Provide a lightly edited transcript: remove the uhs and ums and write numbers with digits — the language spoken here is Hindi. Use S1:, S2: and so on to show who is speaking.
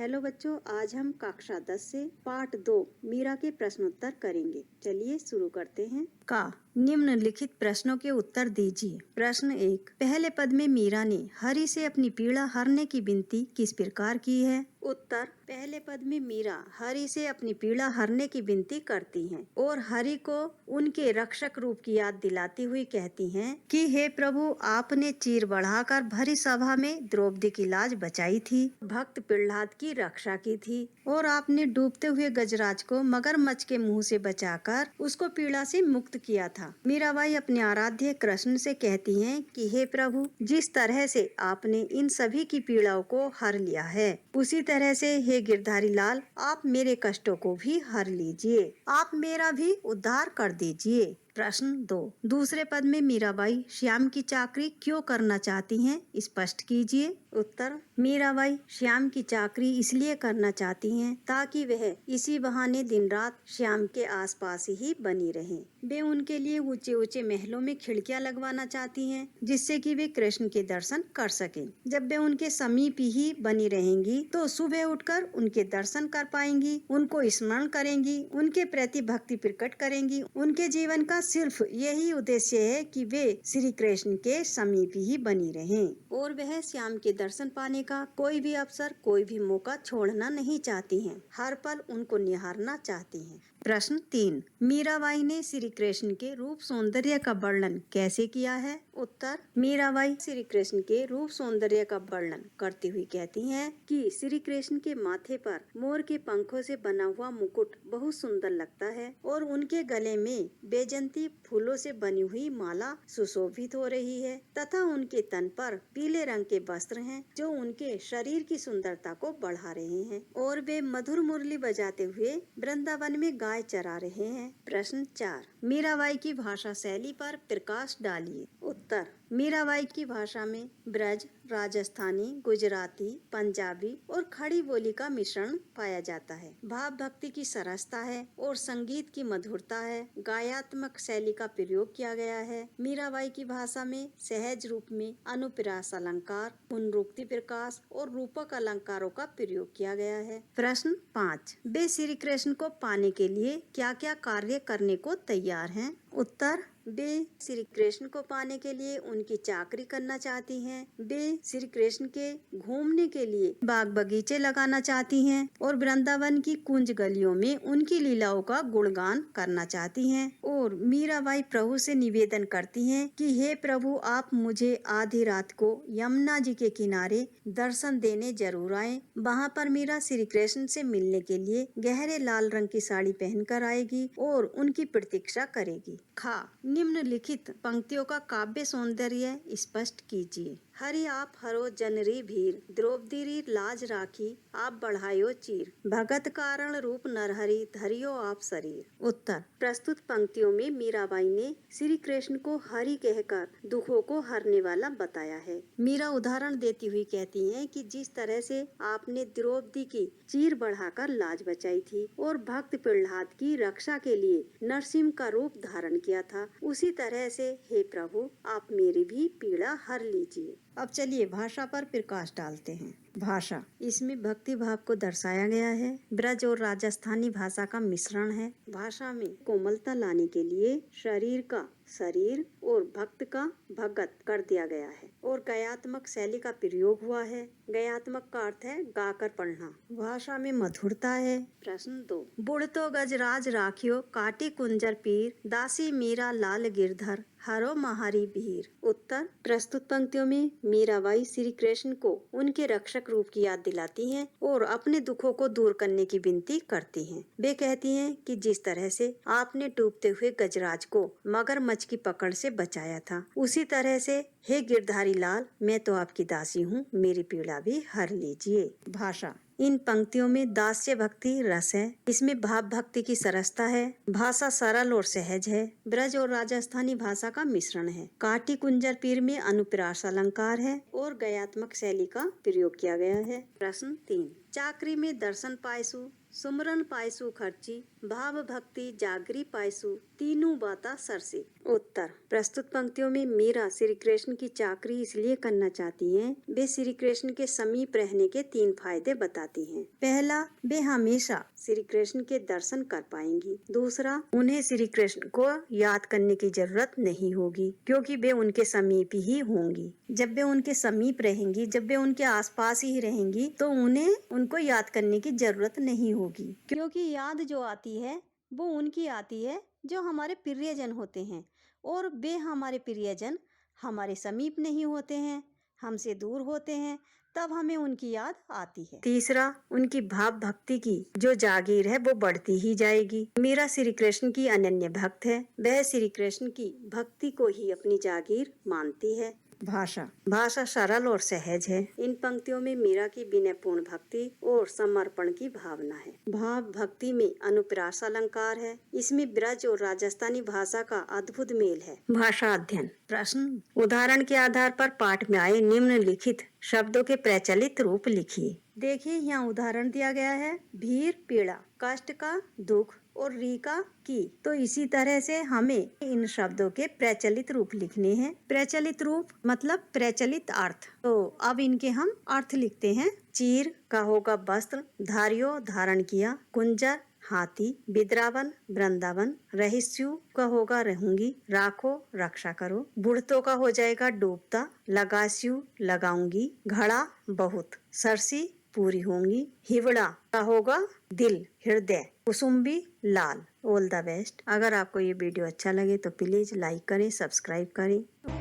S1: हेलो बच्चों, आज हम कक्षा 10 से पाठ 2 मीरा के प्रश्नोत्तर करेंगे। चलिए शुरू करते हैं। का निम्नलिखित प्रश्नों के उत्तर दीजिए। प्रश्न 1, पहले पद में मीरा ने हरि से अपनी पीड़ा हरने की विनती किस प्रकार की है? उत्तर, पहले पद में मीरा हरि से अपनी पीड़ा हरने की विनती करती हैं और हरि को उनके रक्षक रूप की याद दिलाती हुई कहती हैं कि हे प्रभु, आपने चीर बढ़ाकर भरी सभा में द्रौपदी की लाज बचाई थी, भक्त प्रहलाद की रक्षा की थी और आपने डूबते हुए गजराज को मगरमच्छ के मुंह से बचाकर उसको पीड़ा से मुक्त किया था। मीराबाई अपने आराध्य कृष्ण से कहती हैं कि हे प्रभु, जिस तरह से आपने इन सभी की पीड़ाओं को हर लिया है, उसी तरह से हे गिरधारी लाल, आप मेरे कष्टों को भी हर लीजिए, आप मेरा भी उद्धार कर दीजिए। प्रश्न 2, दूसरे पद में मीराबाई श्याम की चाकरी क्यों करना चाहती हैं? स्पष्ट कीजिए। उत्तर, मीराबाई श्याम की चाकरी इसलिए करना चाहती हैं ताकि वह इसी बहाने दिन रात श्याम के आसपास ही बनी रहें। वे उनके लिए ऊंचे ऊंचे महलों में खिड़कियां लगवाना चाहती हैं, जिससे कि वे कृष्ण के दर्शन कर सकें। जब वे उनके समीप ही बनी रहेंगी तो सुबह उठकर उनके दर्शन कर पाएंगी, उनको स्मरण करेंगी, उनके प्रति भक्ति प्रकट करेंगी। उनके जीवन का सिर्फ यही उद्देश्य है कि वे श्री कृष्ण के समीप ही बनी रहें और वह श्याम के दर्शन पाने का कोई भी अवसर, कोई भी मौका छोड़ना नहीं चाहती हैं। हर पल उनको निहारना चाहती हैं। प्रश्न 3, मीराबाई ने श्री कृष्ण के रूप सौंदर्य का वर्णन कैसे किया है? उत्तर, मीराबाई श्री कृष्ण के रूप सौंदर्य का वर्णन करती हुई कहती हैं कि श्री कृष्ण के माथे पर मोर के पंखों से बना हुआ मुकुट बहुत सुंदर लगता है और उनके गले में बेजंती फूलों से बनी हुई माला सुशोभित हो रही है तथा उनके तन पर पीले रंग के वस्त्र हैं जो उनके शरीर की सुंदरता को बढ़ा रहे हैं और वे मधुर मुरली बजाते हुए वृंदावन में गाय चरा रहे हैं। प्रश्न 4, मीराबाई की भाषा शैली पर प्रकाश डालिए। उत्तर, मीराबाई की भाषा में ब्रज, राजस्थानी, गुजराती, पंजाबी और खड़ी बोली का मिश्रण पाया जाता है। भाव भक्ति की सरसता है और संगीत की मधुरता है। गायात्मक शैली का प्रयोग किया गया है। मीराबाई की भाषा में सहज रूप में अनुप्रास अलंकार, पुनरुक्ति प्रकाश और रूपक अलंकारों का प्रयोग किया गया है। प्रश्न 5, वे श्री कृष्ण को पाने के लिए क्या क्या कार्य करने को तैयार हैं? उत्तर, वे श्री कृष्ण को पाने के लिए उनकी चाकरी करना चाहती हैं। वे श्री कृष्ण के घूमने के लिए बाग बगीचे लगाना चाहती हैं और वृंदावन की कुंज गलियों में उनकी लीलाओं का गुणगान करना चाहती हैं। और मीराबाई प्रभु से निवेदन करती हैं कि हे प्रभु, आप मुझे आधी रात को यमुना जी के किनारे दर्शन देने जरूर आए। वहाँ पर मीरा श्री कृष्ण से मिलने के लिए गहरे लाल रंग की साड़ी पहनकर आएगी और उनकी प्रतीक्षा करेगी। खा निम्नलिखित पंक्तियों का काव्य सौंदर्य स्पष्ट कीजिए। हरि आप हरो जनरी भीर, द्रौपदी री लाज राखी, आप बढ़ायो चीर, भगत कारण रूप नरहरि, धरियो आप शरीर। उत्तर, प्रस्तुत पंक्तियों में मीराबाई ने श्री कृष्ण को हरि कहकर दुखों को हरने वाला बताया है। मीरा उदाहरण देती हुई कहती हैं कि जिस तरह से आपने द्रौपदी की चीर बढ़ाकर लाज बचाई थी और भक्त प्रहलाद की रक्षा के लिए नरसिंह का रूप धारण किया था, उसी तरह से हे प्रभु, आप मेरी भी पीड़ा हर लीजिए। अब चलिए भाषा पर प्रकाश डालते हैं। भाषा, इसमें भक्ति भाव को दर्शाया गया है। ब्रज और राजस्थानी भाषा का मिश्रण है। भाषा में कोमलता लाने के लिए शरीर का शरीर और भक्त का भगत कर दिया गया है और गयात्मक शैली का प्रयोग हुआ है। गयात्मक का अर्थ है गाकर पढ़ना। भाषा में मधुरता है। प्रश्न 2, बुढ़ तो गजराज राखियो, काटी कुंजर पीर, दासी मीरा लाल गिरधर, हरो महारी भीर। उत्तर, प्रस्तुत पंक्तियों में मीराबाई श्री कृष्ण को उनके रक्षक रूप की याद दिलाती हैं और अपने दुखों को दूर करने की विनती करती हैं। वे कहती हैं कि जिस तरह से आपने डूबते हुए गजराज को मगरमच्छ की पकड़ से बचाया था, उसी तरह से हे गिरधारी लाल, मैं तो आपकी दासी हूँ, मेरी पीड़ा भी हर लीजिए। भाषा, इन पंक्तियों में दास्य भक्ति रस है। इसमें भाव भक्ति की सरसता है। भाषा सरल और सहज है। ब्रज और राजस्थानी भाषा का मिश्रण है। काटी कुंजर पीर में अनुप्रास अलंकार है और गयात्मक शैली का प्रयोग किया गया है। प्रश्न 3, चाकरी में दर्शन पायसु सुमरन पायसु खर्ची, भाव भक्ति जागरी पायसु, तीनों बाता सरसे। उत्तर। प्रस्तुत पंक्तियों में मीरा श्री कृष्ण की चाकरी इसलिए करना चाहती हैं, वे श्री कृष्ण के समीप रहने के 3 फायदे बताती हैं। पहला, वे हमेशा श्री कृष्ण के दर्शन कर पाएंगी। दूसरा, उन्हें श्री कृष्ण को याद करने की जरूरत नहीं होगी, क्योंकि वे उनके समीप ही होंगी। जब वे उनके समीप रहेंगी, जब वे उनके आसपास ही रहेंगी, तो उन्हें उनको याद करने की जरूरत नहीं होगी, क्योंकि याद जो आती है वो उनकी आती है जो हमारे प्रियजन होते हैं, और वे हमारे प्रियजन हमारे समीप नहीं होते हैं, हमसे दूर होते हैं, तब हमें उनकी याद आती है। तीसरा, उनकी भाव भक्ति की जो जागीर है वो बढ़ती ही जाएगी। मीरा श्री कृष्ण की अनन्य भक्त है, वह श्री कृष्ण की भक्ति को ही अपनी जागीर मानती है। भाषा सरल और सहज है। इन पंक्तियों में मीरा की विनयपूर्ण भक्ति और समर्पण की भावना है। भाव भक्ति में अनुप्रास अलंकार है। इसमें ब्रज और राजस्थानी भाषा का अद्भुत मेल है। भाषा अध्ययन। प्रश्न, उदाहरण के आधार पर पाठ में आए निम्नलिखित शब्दों के प्रचलित रूप लिखिए। देखिए, यहाँ उदाहरण दिया गया है, भीर पीड़ा, कष्ट का दुख और री का की। तो इसी तरह से हमें इन शब्दों के प्रचलित रूप लिखने हैं। प्रचलित रूप मतलब प्रचलित अर्थ। तो अब इनके हम अर्थ लिखते हैं। चीर का होगा वस्त्र, धारियो धारण किया, कुंजर हाथी, बिद्रावन वृंदावन, रहिस्यु का होगा रहूंगी, राखो रक्षा करो, बुढ़तो का हो जाएगा डूबता, लगास्यु लगाऊंगी, घड़ा बहुत, सरसी पूरी होंगी, हिवड़ा का होगा दिल हृदय, कुसुम्बी लाल। All the best. अगर आपको ये वीडियो अच्छा लगे तो प्लीज लाइक करें, सब्सक्राइब करें।